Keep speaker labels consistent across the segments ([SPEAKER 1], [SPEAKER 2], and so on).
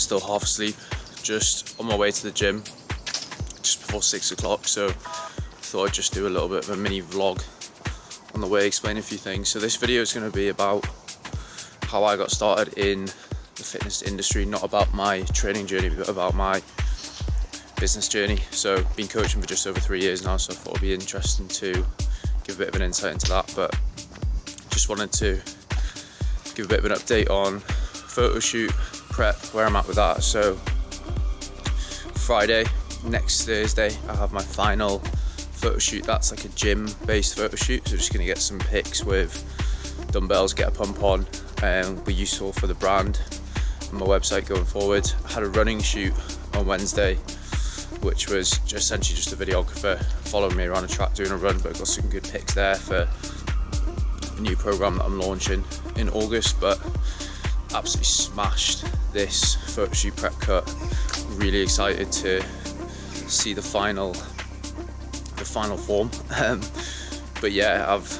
[SPEAKER 1] still half asleep, just on my way to the gym, just before 6 o'clock. So I thought I'd just do a little bit of a mini vlog on the way, explain a few things. So this video is going to be about how I got started in the fitness industry, not about my training journey, but about my business journey. So been coaching for just over 3 years now, so I thought it'd be interesting to give a bit of an insight into that. But just wanted to give a bit of an update on photo shoot prep, where I'm at with that. So Friday, next Thursday, I have my final photo shoot. That's like a gym based photo shoot, so just going to get some pics with dumbbells, get a pump on, and be useful for the brand and my website going forward. I had a running shoot on Wednesday, which was just essentially just a videographer following me around a track doing a run, but I got some good pics there for a new program that I'm launching in August. But absolutely smashed this photo shoot prep cut. Really excited to see the final form. But yeah, I've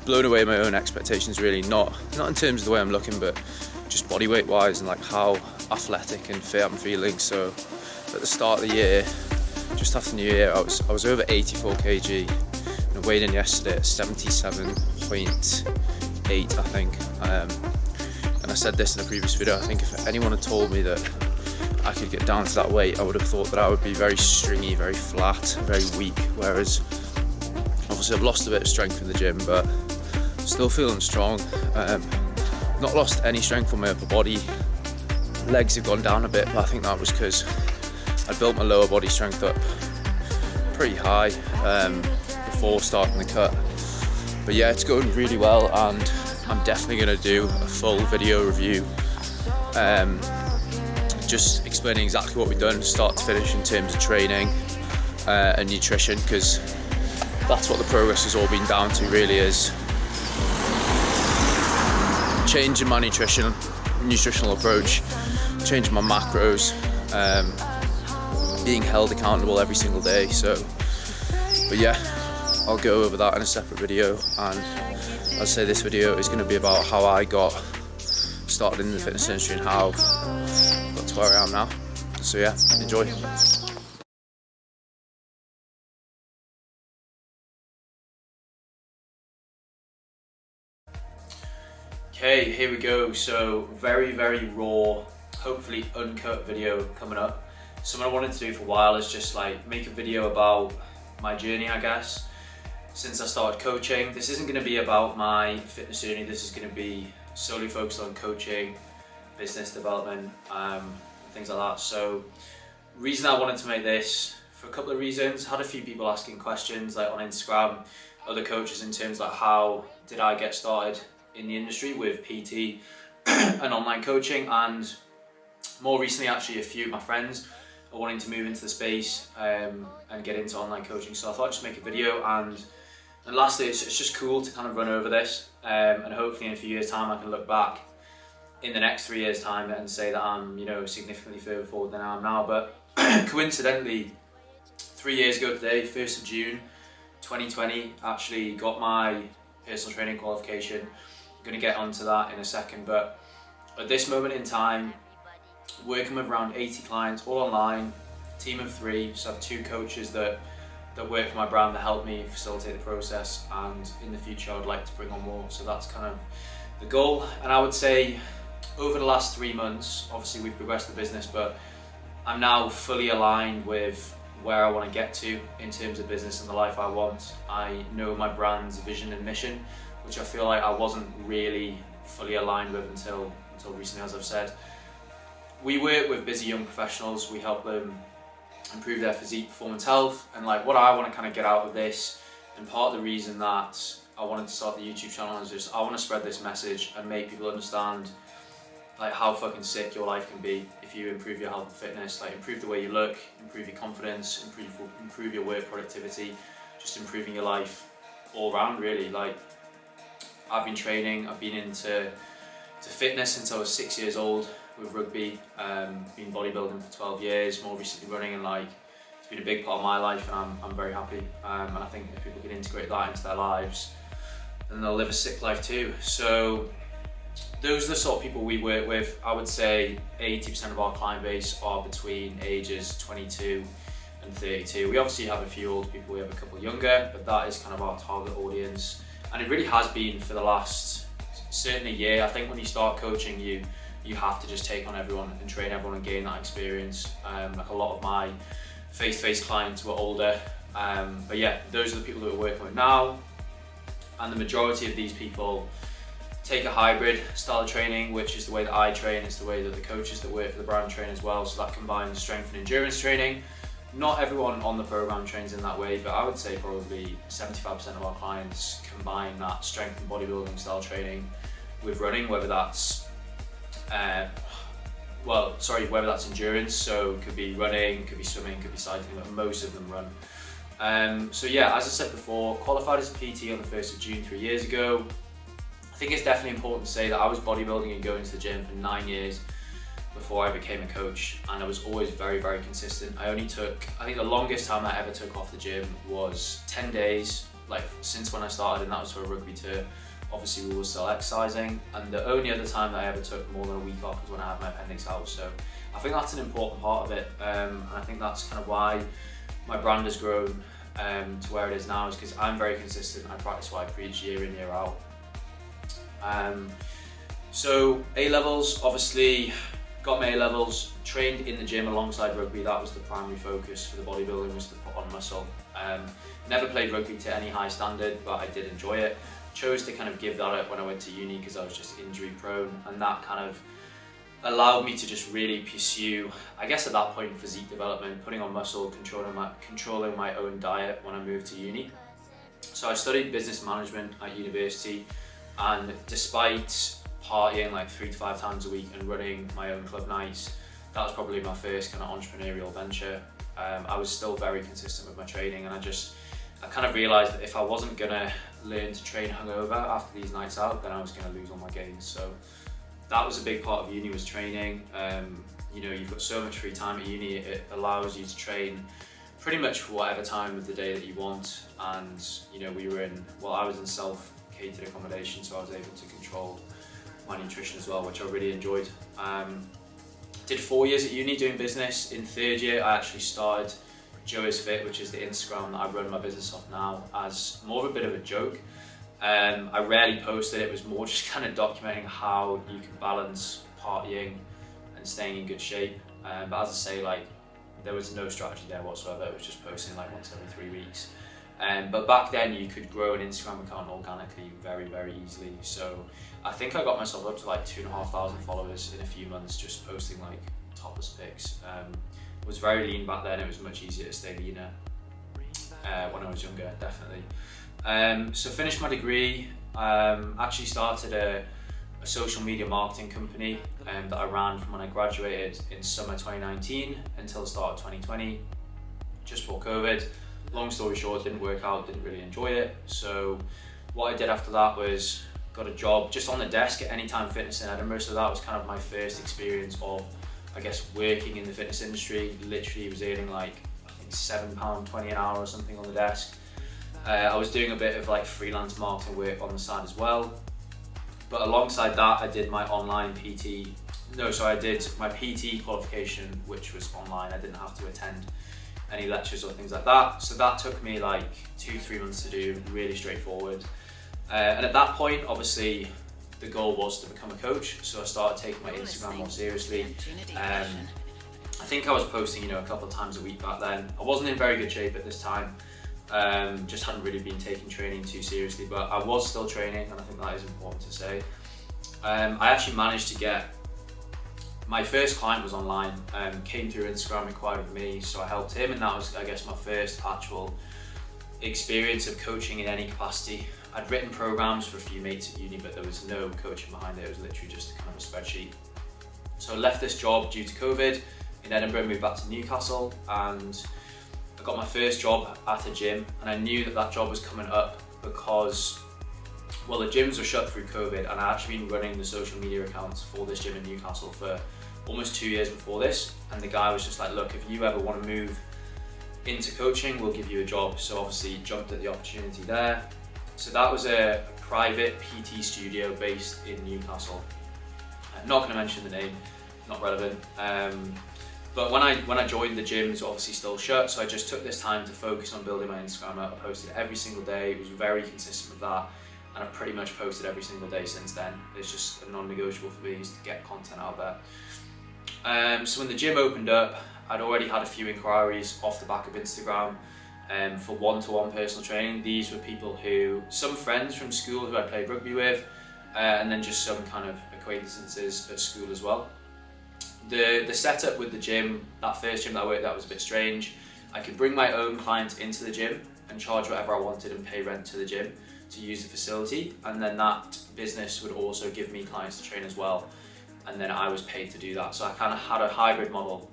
[SPEAKER 1] blown away my own expectations, really, not in terms of the way I'm looking, but just body weight wise and like how athletic and fit I'm feeling. So at the start of the year, just after New Year, I was over 84 kg and I weighed in yesterday at 77.8, I think. And I said this in a previous video, I think if anyone had told me that I could get down to that weight, I would have thought that I would be very stringy, very flat, very weak. Whereas obviously I've lost a bit of strength in the gym, but still feeling strong. Not lost any strength from my upper body. Legs have gone down a bit, but I think that was because I built my lower body strength up pretty high before starting the cut. But yeah, it's going really well, and I'm definitely going to do a full video review, just explaining exactly what we've done start to finish in terms of training and nutrition, because that's what the progress has all been down to, really, is changing my nutritional approach, changing my macros, being held accountable every single day. So, but yeah, I'll go over that in a separate video, and I'd say this video is going to be about how I got started in the fitness industry and how I got to where I am now. So yeah, enjoy. Okay, here we go. So very raw, hopefully uncut video coming up. Something I wanted to do for a while is just like make a video about my journey, I guess, since I started coaching. This isn't going to be about my fitness journey. This is going to be solely focused on coaching, business development, things like that. So reason I wanted to make this, for a couple of reasons. Had a few people asking questions like on Instagram, other coaches, in terms of like, how did I get started in the industry with PT and online coaching. And more recently, actually, a few of my friends are wanting to move into the space and get into online coaching. So I thought I'd just make a video, and lastly, it's just cool to kind of run over this, and hopefully in a few years time I can look back in the next 3 years time and say that I'm, significantly further forward than I am now. But coincidentally, 3 years ago today, 1st of June 2020, actually got my personal training qualification. I'm going to get onto that in a second, but at this moment in time, working with around 80 clients, all online, team of 3, so I have 2 coaches that work for my brand that help me facilitate the process, and in the future I would like to bring on more. So that's kind of the goal. And I would say over the last 3 months, obviously we've progressed the business, but I'm now fully aligned with where I want to get to in terms of business and the life I want. I know my brand's vision and mission, which I feel like I wasn't really fully aligned with until recently, as I've said. We work with busy young professionals. We help them improve their physique, performance, health, and like what I want to kind of get out of this, and part of the reason that I wanted to start the YouTube channel is just I want to spread this message and make people understand like how fucking sick your life can be if you improve your health and fitness, like improve the way you look, improve your confidence, improve your work productivity, just improving your life all around, really. Like I've been training, I've been into fitness since I was 6 years old with rugby, been bodybuilding for 12 years, more recently running, and like it's been a big part of my life, and I'm very happy. And I think if people can integrate that into their lives, then they'll live a sick life too. So those are the sort of people we work with. I would say 80% of our client base are between ages 22 and 32. We obviously have a few old people, we have a couple younger, but that is kind of our target audience. And it really has been for the last, certainly year. I think when you start coaching, you have to just take on everyone and train everyone and gain that experience. Like a lot of my face-to-face clients were older, but yeah, those are the people that we're working with now. And the majority of these people take a hybrid style of training, which is the way that I train. It's the way that the coaches that work for the brand train as well. So that combines strength and endurance training. Not everyone on the program trains in that way, but I would say probably 75% of our clients combine that strength and bodybuilding style training with running, whether that's whether that's endurance. So it could be running, could be swimming, could be cycling, but most of them run. So yeah, as I said before, qualified as a PT on the 1st of June 3 years ago. I think it's definitely important to say that I was bodybuilding and going to the gym for 9 years before I became a coach, and I was always very, very consistent. I think the longest time I ever took off the gym was 10 days, like since when I started, and that was for a rugby tour. Obviously we were still exercising, and the only other time that I ever took more than a week off was when I had my appendix out. So I think that's an important part of it, and I think that's kind of why my brand has grown to where it is now, is because I'm very consistent. I practice what I preach year in, year out. So A-levels, obviously got my A-levels, trained in the gym alongside rugby. That was the primary focus for the bodybuilding, was to put on muscle. Never played rugby to any high standard, but I did enjoy it. Chose to kind of give that up when I went to uni because I was just injury prone, and that kind of allowed me to just really pursue, I guess at that point, physique development, putting on muscle, controlling my own diet when I moved to uni. So I studied business management at university, and despite partying like 3 to 5 times a week and running my own club nights, that was probably my first kind of entrepreneurial venture. I was still very consistent with my training, and I kind of realised that if I wasn't gonna learn to train hungover after these nights out, then I was gonna lose all my gains. So that was a big part of uni, was training. You know, you've got so much free time at uni, it allows you to train pretty much whatever time of the day that you want. And you know, I was in self-catered accommodation, so I was able to control my nutrition as well, which I really enjoyed. Did 4 years at uni doing business. In 3rd year, I actually started Joe is Fit, which is the Instagram that I run my business off now, as more of a bit of a joke. I rarely posted, it was more just kind of documenting how you can balance partying and staying in good shape. But as I say, like, there was no strategy there whatsoever. It was just posting like once every 3 weeks. But back then you could grow an Instagram account organically very, very easily. So I think I got myself up to like 2,500 followers in a few months, just posting like topless pics. Was very lean back then. It was much easier to stay leaner when I was younger, definitely. So finished my degree, actually started a social media marketing company that I ran from when I graduated in summer 2019 until the start of 2020, just before COVID. Long story short, didn't work out, didn't really enjoy it. So what I did after that was got a job just on the desk at Anytime Fitness in Edinburgh. So that was kind of my first experience of, I guess, working in the fitness industry. Literally was earning like, I think £7.20 an hour or something on the desk. I was doing a bit of like freelance marketing work on the side as well. But alongside that, I did my I did my PT qualification, which was online. I didn't have to attend any lectures or things like that. So that took me like 2-3 months to do, really straightforward. And at that point, obviously, the goal was to become a coach. So I started taking my Instagram more seriously. I think I was posting, a couple of times a week back then. I wasn't in very good shape at this time. Just hadn't really been taking training too seriously, but I was still training, and I think that is important to say. I actually managed to get, my first client was online, came through Instagram, inquired with me, so I helped him, and that was, I guess, my first actual experience of coaching in any capacity. I'd written programs for a few mates at uni, but there was no coaching behind it. It was literally just kind of a spreadsheet. So I left this job due to COVID in Edinburgh, moved back to Newcastle, and I got my first job at a gym, and I knew that that job was coming up because, well, the gyms were shut through COVID, and I'd actually been running the social media accounts for this gym in Newcastle for almost 2 years before this. And the guy was just like, look, if you ever want to move into coaching, we'll give you a job. So obviously jumped at the opportunity there. So that was a private PT studio based in Newcastle. I'm not going to mention the name, not relevant. But when I joined, the gym was obviously still shut, so I just took this time to focus on building my Instagram up. I posted every single day. It was very consistent with that, and I've pretty much posted every single day since then. It's just a non-negotiable for me is to get content out there. So when the gym opened up, I'd already had a few inquiries off the back of Instagram for one-to-one personal training. These were people some friends from school who I played rugby with, and then just some kind of acquaintances at school as well. The setup with the gym, that first gym that I worked at, was a bit strange. I could bring my own clients into the gym and charge whatever I wanted and pay rent to the gym to use the facility, and then that business would also give me clients to train as well, and then I was paid to do that. So I kind of had a hybrid model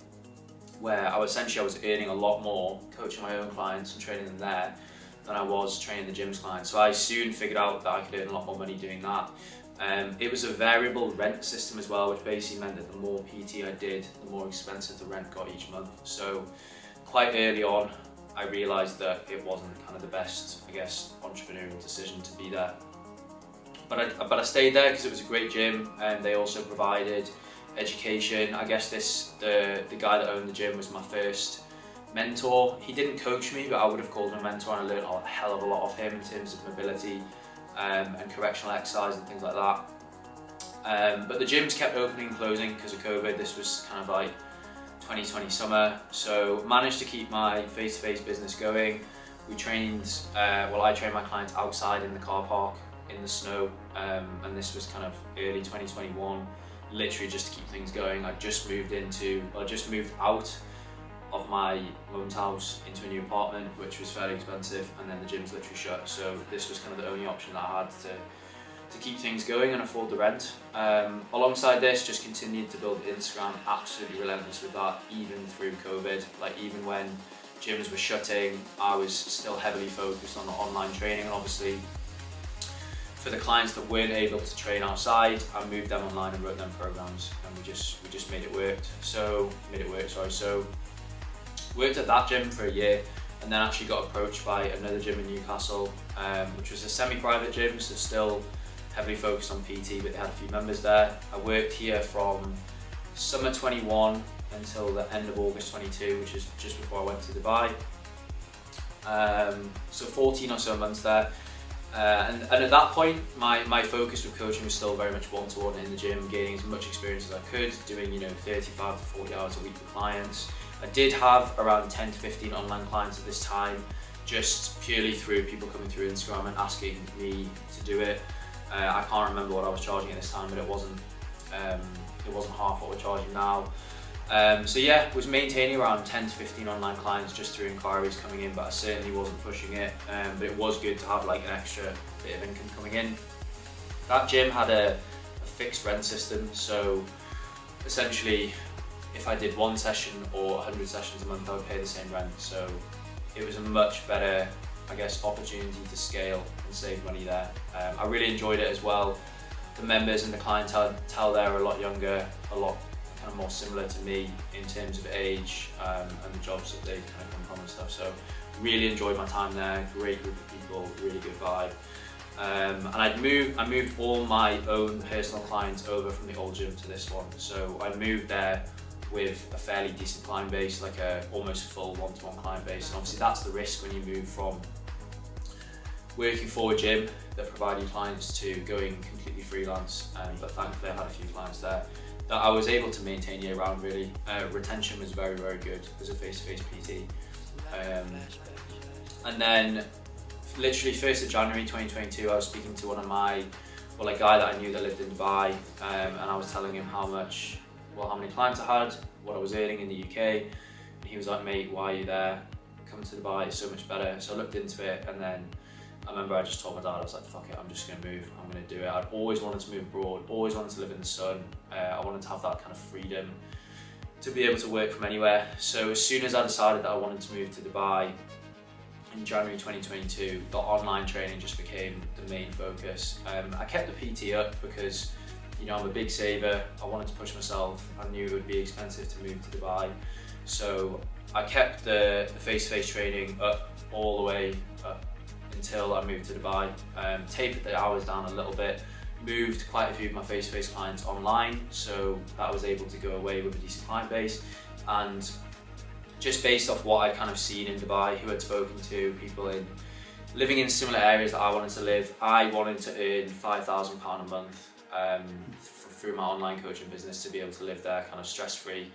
[SPEAKER 1] where I was earning a lot more coaching my own clients and training them there than I was training the gym's clients. So I soon figured out that I could earn a lot more money doing that. It was a variable rent system as well, which basically meant that the more PT I did, the more expensive the rent got each month. So quite early on, I realised that it wasn't kind of the best, I guess, entrepreneurial decision to be there. But I stayed there because it was a great gym, and they also provided education. I guess the guy that owned the gym was my first mentor. He didn't coach me, but I would have called him a mentor, and I learned a hell of a lot of him in terms of mobility and correctional exercise and things like that. But the gyms kept opening and closing because of COVID. This was kind of like 2020 summer, so managed to keep my face-to-face business going. I trained my clients outside in the car park in the snow, and this was kind of early 2021, literally just to keep things going. I just moved out of my mum's house into a new apartment, which was fairly expensive, and then the gym's literally shut, so this was kind of the only option that I had to keep things going and afford the rent. Alongside this, just continued to build Instagram, absolutely relentless with that, even through COVID. Like, even when gyms were shutting, I was still heavily focused on the online training, and obviously for the clients that weren't able to train outside, I moved them online and wrote them programs, and we just made it work. So worked at that gym for a year, and then actually got approached by another gym in Newcastle, which was a semi-private gym, so still heavily focused on PT, but they had a few members there. I worked here from summer 21 until the end of August 22, which is just before I went to Dubai. So 14 or so months there. And at that point, my focus with coaching was still very much one-to-one in the gym, gaining as much experience as I could, doing 35 to 40 hours a week with clients. I did have around 10 to 15 online clients at this time, just purely through people coming through Instagram and asking me to do it. I can't remember what I was charging at this time, but it wasn't half what we're charging now. So yeah, was maintaining around 10 to 15 online clients just through inquiries coming in, but I certainly wasn't pushing it. But it was good to have like an extra bit of income coming in. That gym had a fixed rent system, so essentially if I did one session or 100 sessions a month, I would pay the same rent. So it was a much better, I guess, opportunity to scale and save money there. I really enjoyed it as well. The members and the clientele there are a lot younger, a lot kind of more similar to me in terms of age and the jobs that they kind of come from and stuff. So really enjoyed my time there. Great group of people, really good vibe. And I moved all my own personal clients over from the old gym to this one. So I moved there with a fairly decent client base, like a almost full one-to-one client base. And obviously that's the risk when you move from working for a gym that provided clients to going completely freelance. But thankfully I had a few clients there that I was able to maintain year round really. Retention was very, very good as a face-to-face PT. And then literally 1st of January 2022, I was speaking to a guy that I knew that lived in Dubai, and I was telling him how many clients I had, what I was earning in the UK, and he was like, mate, why are you there? Come to Dubai, it's so much better. So I looked into it, and then I remember I just told my dad, I was like, fuck it, I'm just gonna move, I'm gonna do it. I'd always wanted to move abroad, always wanted to live in the sun. I wanted to have that kind of freedom to be able to work from anywhere. So as soon as I decided that I wanted to move to Dubai in January 2022, the online training just became the main focus. I kept the PT up because I'm a big saver, I wanted to push myself, I knew it would be expensive to move to Dubai. So I kept the face-to-face training up all the way up until I moved to Dubai. Tapered the hours down a little bit, moved quite a few of my face-to-face clients online, so that I was able to go away with a decent client base. And just based off what I kind of seen in Dubai, who I'd spoken to, people living in similar areas that I wanted to live, I wanted to earn £5,000 a month through my online coaching business, to be able to live there kind of stress-free,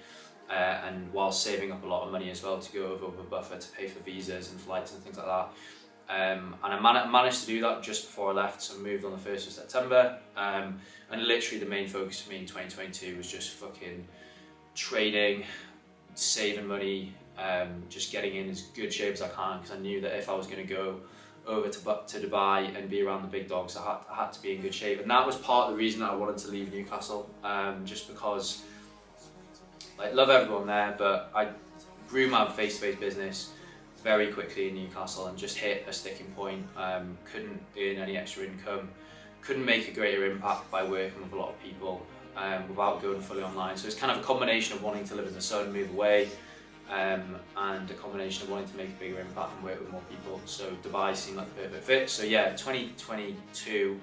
[SPEAKER 1] and while saving up a lot of money as well to go over with a buffer to pay for visas and flights and things like that. And I managed to do that just before I left, so I moved on the 1st of September. And literally the main focus for me in 2022 was just fucking trading, saving money, just getting in as good shape as I can, because I knew that if I was going to go over to Dubai and be around the big dogs, I had to be in good shape. And that was part of the reason that I wanted to leave Newcastle, just because I love everyone there, but I grew my face-to-face business very quickly in Newcastle and just hit a sticking point. Couldn't earn any extra income, couldn't make a greater impact by working with a lot of people without going fully online. So it's kind of a combination of wanting to live in the sun, move away, and a combination of wanting to make a bigger impact and work with more people. So Dubai seemed like the perfect fit. So yeah, 2022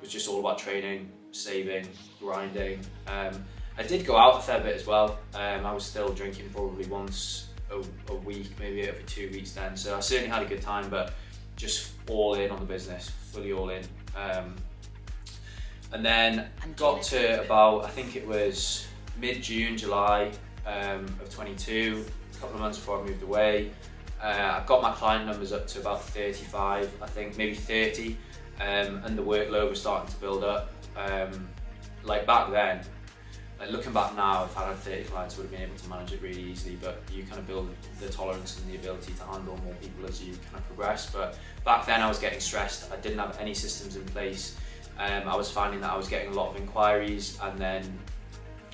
[SPEAKER 1] was just all about training, saving, grinding. I did go out a fair bit as well. I was still drinking probably once a week, maybe every 2 weeks then. So I certainly had a good time, but just all in on the business, fully all in. And then got to about, I think it was mid-June, July of 22, a couple of months before I moved away. I got my client numbers up to about 35, I think, maybe 30, and the workload was starting to build up. Like back then, like looking back now, if I had 30 clients, I would have been able to manage it really easily, but you kind of build the tolerance and the ability to handle more people as you kind of progress. But back then I was getting stressed. I didn't have any systems in place. I was finding that I was getting a lot of inquiries and then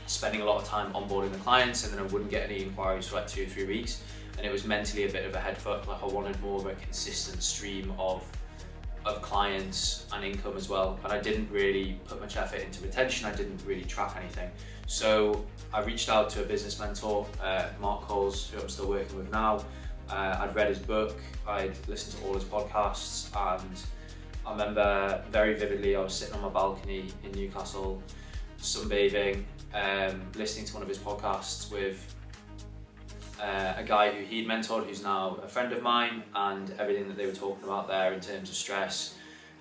[SPEAKER 1] spending a lot of time onboarding the clients, and then I wouldn't get any inquiries for like 2 or 3 weeks. And it was mentally a bit of a head fuck. Like I wanted more of a consistent stream of clients and income as well. And I didn't really put much effort into retention. I didn't really track anything. So I reached out to a business mentor, Mark Coles, who I'm still working with now. I'd read his book, I'd listened to all his podcasts, and I remember very vividly I was sitting on my balcony in Newcastle, sunbathing, listening to one of his podcasts with a guy who he'd mentored, who's now a friend of mine, and everything that they were talking about there in terms of stress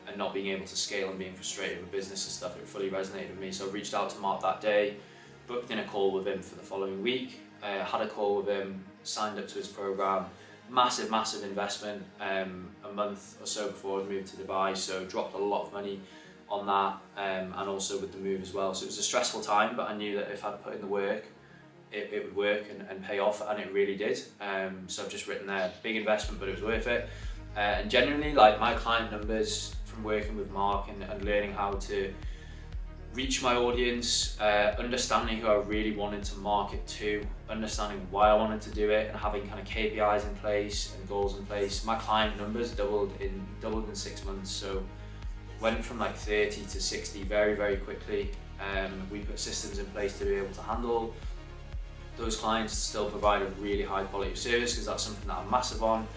[SPEAKER 1] and not being able to scale and being frustrated with business and stuff, it fully resonated with me. So I reached out to Mark that day, booked in a call with him for the following week, had a call with him, signed up to his program. Massive investment, a month or so before I moved to Dubai, so dropped a lot of money on that, and also with the move as well. So it was a stressful time, but I knew that if I'd put in the work, it would work and pay off, and it really did. So I've just written there, big investment, but it was worth it. And genuinely, like my client numbers from working with Mark and learning how to reach my audience, understanding who I really wanted to market to, understanding why I wanted to do it, and having kind of KPIs in place and goals in place. My client numbers doubled in 6 months, so went from like 30 to 60 very quickly. We put systems in place to be able to handle those clients, still provide a really high quality of service, because that's something that I'm massive on.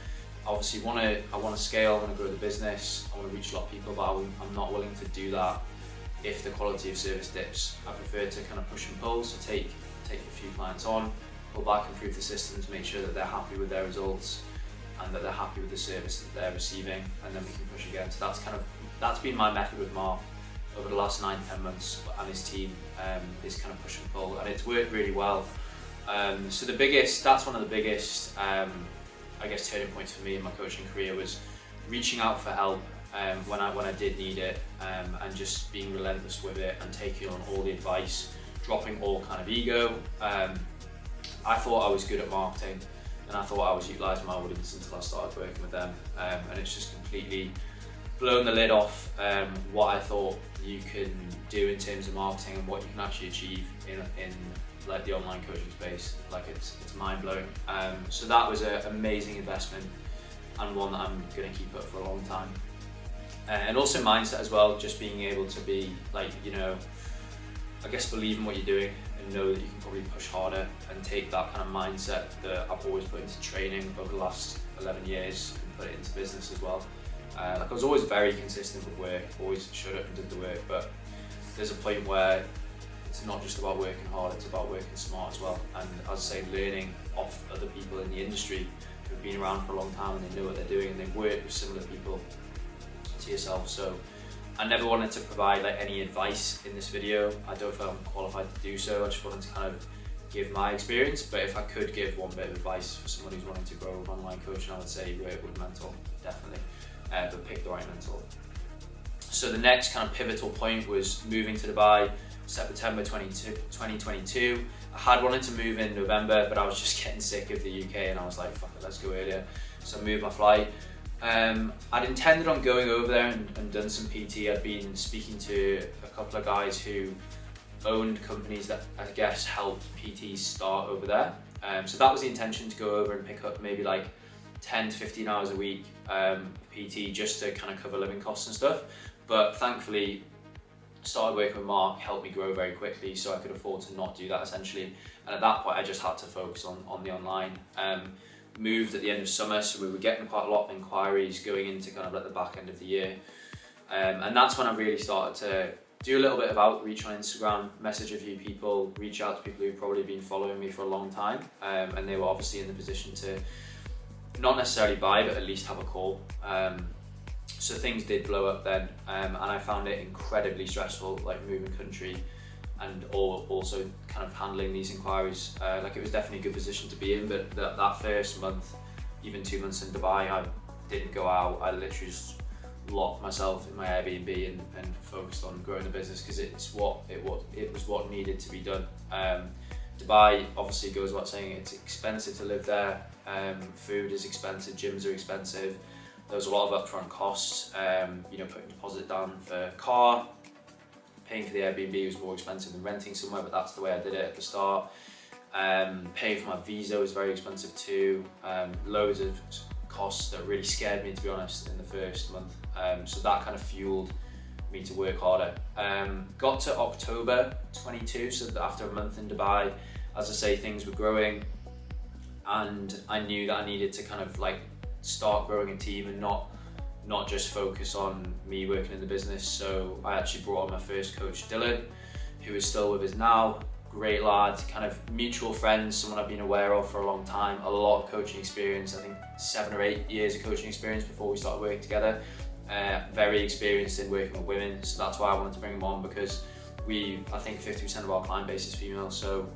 [SPEAKER 1] Obviously I want to scale, I want to grow the business, I want to reach a lot of people, but I'm not willing to do that if the quality of service dips. I prefer to kind of push and pull, so take a few clients on, pull back, improve the systems, make sure that they're happy with their results and that they're happy with the service that they're receiving, and then we can push again. So that's been my method with Mark over the last 9-10 months, and his team, is kind of push and pull, and it's worked really well. So that's one of the biggest, I guess, turning points for me in my coaching career, was reaching out for help when I did need it, and just being relentless with it and taking on all the advice, dropping all kind of ego. I thought I was good at marketing, and I thought I was utilising my audience until I started working with them, and it's just completely blown the lid off what I thought you can do in terms of marketing and what you can actually achieve in like the online coaching space. Like it's mind-blowing. So that was an amazing investment, and one that I'm going to keep up for a long time. And also mindset as well, just being able to be like, I guess believe in what you're doing and know that you can probably push harder, and take that kind of mindset that I've always put into training over the last 11 years and put it into business as well. Like I was always very consistent with work, always showed up and did the work, but there's a point where it's not just about working hard, it's about working smart as well. And as I say, learning off other people in the industry who've been around for a long time and they know what they're doing and they've worked with similar people to yourself. So I never wanted to provide like any advice in this video. I don't feel I'm qualified to do so. I just wanted to kind of give my experience, but if I could give one bit of advice for someone who's wanting to grow with online coaching, I would say work with a mentor, definitely, but pick the right mentor. So the next kind of pivotal point was moving to Dubai, September 2022. I had wanted to move in November, but I was just getting sick of the UK and I was like, fuck it, let's go earlier. So I moved my flight. I'd intended on going over there and done some PT. I'd been speaking to a couple of guys who owned companies that I guess helped PTs start over there. So that was the intention, to go over and pick up maybe like 10 to 15 hours a week PT just to kind of cover living costs and stuff. But thankfully, started working with Mark, helped me grow very quickly so I could afford to not do that essentially. And at that point I just had to focus on the online. Moved at the end of summer, so we were getting quite a lot of inquiries going into kind of like the back end of the year. And that's when I really started to do a little bit of outreach on Instagram, message a few people, reach out to people who've probably been following me for a long time. And they were obviously in the position to not necessarily buy, but at least have a call. So things did blow up then, and I found it incredibly stressful, like moving country and also kind of handling these inquiries. Like it was definitely a good position to be in, but that first month, even 2 months in Dubai, I didn't go out. I literally just locked myself in my Airbnb and focused on growing the business because it was what needed to be done. Dubai obviously goes without saying, it's expensive to live there. Food is expensive, gyms are expensive. There was a lot of upfront costs, you know, putting deposit down for a car, paying for the Airbnb was more expensive than renting somewhere, but that's the way I did it at the start. Paying for my visa was very expensive too. Loads of costs that really scared me, to be honest, in the first month. So that kind of fueled me to work harder. Got to October 22, so after a month in Dubai, as I say, things were growing and I knew that I needed to kind of like start growing a team and not just focus on me working in the business. So I actually brought on my first coach, Dylan, who is still with us now. Great lad, kind of mutual friends, someone I've been aware of for a long time, a lot of coaching experience, I think 7 or 8 years of coaching experience before we started working together. Very experienced in working with women, so that's why I wanted to bring him on, because I think 50% of our client base is female. So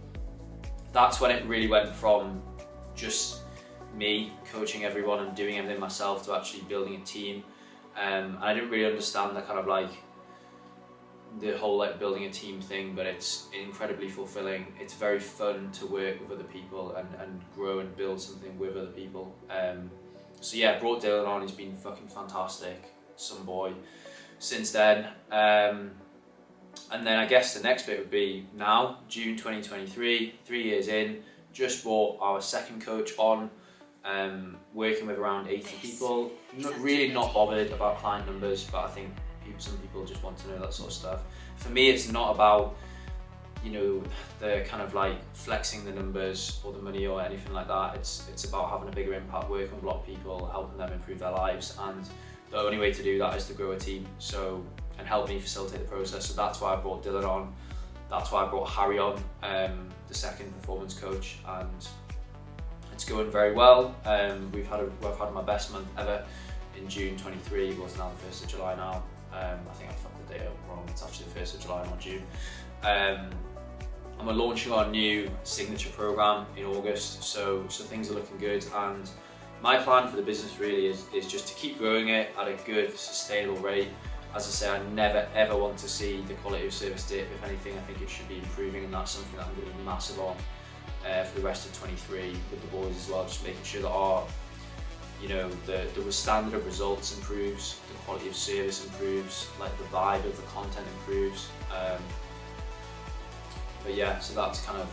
[SPEAKER 1] that's when it really went from just me coaching everyone and doing everything myself to actually building a team. I didn't really understand the kind of like the whole like building a team thing, but it's incredibly fulfilling. It's very fun to work with other people and grow and build something with other people. So yeah, brought Dylan on, he's been fucking fantastic, some boy since then. And then I guess the next bit would be now, June 2023, 3 years in, just brought our second coach on. Working with around 80 people, not bothered about client numbers, but I think some people just want to know that sort of stuff. For me, it's not about, you know, the kind of like flexing the numbers or the money or anything like that. It's about having a bigger impact, working with a lot of people, helping them improve their lives, and the only way to do that is to grow a team. So, and help me facilitate the process. So that's why I brought Dylan on. That's why I brought Harry on, the second performance coach, and it's going very well. We've had my best month ever in June 23. It was now the 1st of July now. I think I fucked the date up wrong. It's actually the 1st of July, not June. And we're launching our new signature program in August. So things are looking good. And my plan for the business really is just to keep growing it at a good, sustainable rate. As I say, I never ever want to see the quality of service dip. If anything, I think it should be improving, and that's something that I'm going to be massive on. For the rest of 23 with the boys as well, just making sure that our, you know, the standard of results improves, the quality of service improves, like the vibe of the content improves. But yeah, so that's kind of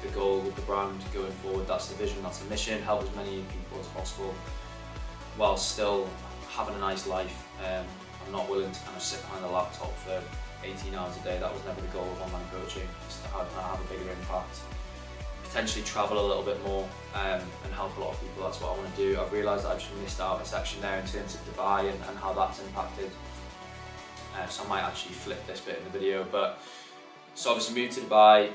[SPEAKER 1] the goal with the brand going forward. That's the vision, that's the mission, help as many people as possible while still having a nice life. I'm not willing to kind of sit behind a laptop for 18 hours a day. That was never the goal of online coaching, just to have a bigger impact. potentially travel a little bit more and help a lot of people. That's what I want to do. I've realised that I've just missed out a section there in terms of Dubai and how that's impacted. So I might actually flip this bit in the video. But so obviously moved to Dubai.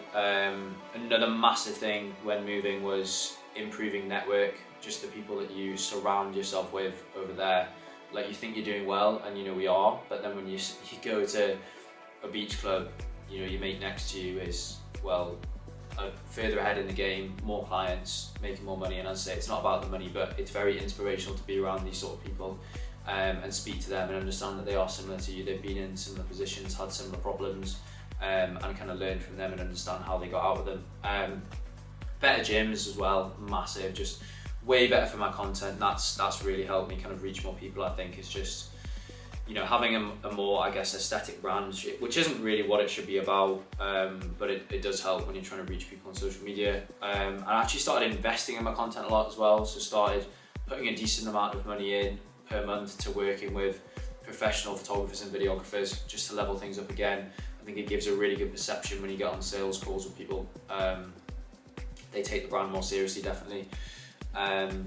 [SPEAKER 1] Another massive thing when moving was improving network, just the people that you surround yourself with over there. Like, you think you're doing well, and you know we are, but then when you go to a beach club, you know, your mate next to you is, well, further ahead in the game, more clients, making more money. And as I say, it's not about the money, but it's very inspirational to be around these sort of people and speak to them and understand that they are similar to you. They've been in similar positions, had similar problems, and kind of learn from them and understand how they got out of them. Better gyms as well, massive, just way better for my content. That's really helped me kind of reach more people. I think it's just, you know, having a more, I guess, aesthetic brand, which isn't really what it should be about, but it does help when you're trying to reach people on social media. I actually started investing in my content a lot as well, so started putting a decent amount of money in per month to working with professional photographers and videographers, just to level things up again. I think it gives a really good perception when you get on sales calls with people. They take the brand more seriously, definitely.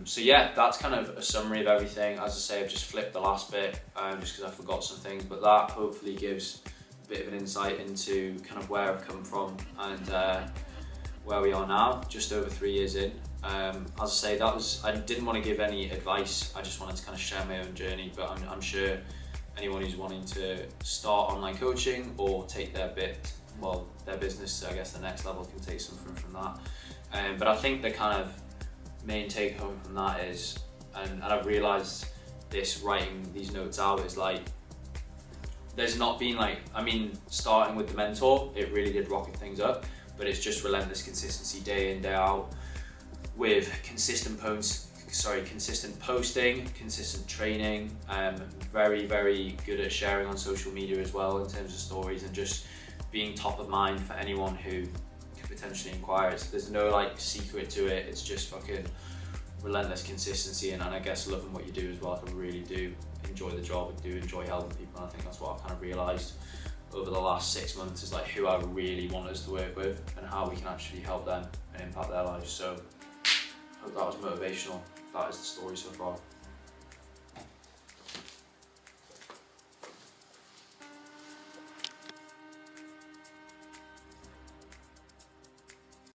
[SPEAKER 1] So yeah, that's kind of a summary of everything. As I say, I've just flipped the last bit just because I forgot some things, but that hopefully gives a bit of an insight into kind of where I've come from and where we are now, just over 3 years in. As I say, I didn't want to give any advice, I just wanted to kind of share my own journey, but I'm sure anyone who's wanting to start online coaching or take their business to, I guess, the next level can take something from that. But I think the kind of main take home from that is, and I've realised this writing these notes out, is like, there's not been like, I mean, starting with the mentor, it really did rocket things up, but it's just relentless consistency day in, day out, with consistent posting, consistent training, very, very good at sharing on social media as well in terms of stories, and just being top of mind for anyone who potentially inquires. There's no like secret to it, it's just fucking relentless consistency, and I guess loving what you do as well. I really do enjoy the job and do enjoy helping people, and I think that's what I've kind of realised over the last 6 months, is like who I really want us to work with and how we can actually help them and impact their lives. So I hope that was motivational. That is the story so far.